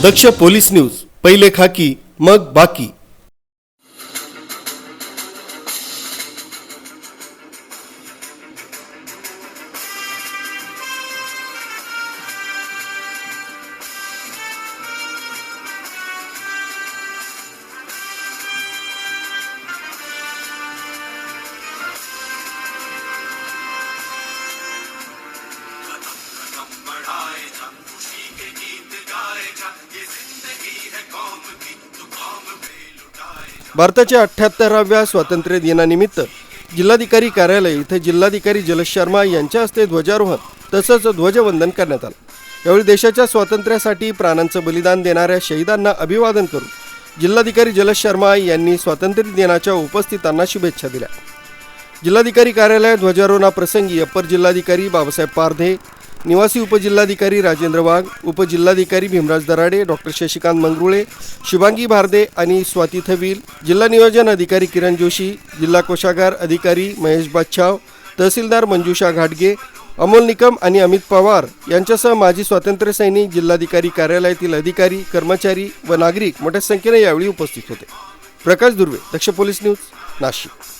दक्ष police news, पहिले खाकी मग बाकी। भारताच्या 78व्या स्वातंत्र्य दिनानिमित्त जिल्हाधिकारी कार्यालय येथे जिल्हाधिकारी जलश शर्मा यांच्या हस्ते ध्वजारोहण तसंच ध्वजवंदन करण्यात आलं। यावेळी देशाच्या स्वातंत्र्यासाठी प्राणांचं बलिदान देणाऱ्या शहीदांना अभिवादन करून जिल्हाधिकारी जलश शर्मा यांनी स्वातंत्र्य दिनाच्या उपस्थितांना शुभेच्छा दिल्या। जिल्हाधिकारी कार्यालय ध्वजारोहणाप्रसंगी अप्पर जिल्हाधिकारी बाबासाहेब पारधे, निवासी उपजिल्हाधिकारी राजेंद्र वाघ, उपजिल्हाधिकारी भीमराज दराडे, डॉक्टर शशिकांत मंगरुळे, शुभांगी भारदे आणि स्वाती थविल, जिल्हा नियोजन अधिकारी किरण जोशी, जिल्हा कोषागार अधिकारी महेश बादशाव, तहसीलदार मंजुषा घाटगे, अमोल निकम आणि अमित पवार यांच्यासह माजी स्वातंत्र्य सैनिक, जिल्हाधिकारी कार्यालयातील अधिकारी, कर्मचारी व नागरिक मोठ्या संख्येने यावेळी उपस्थित होते। प्रकाश दुर्वे, दक्ष पोलीस न्यूज, नाशिक।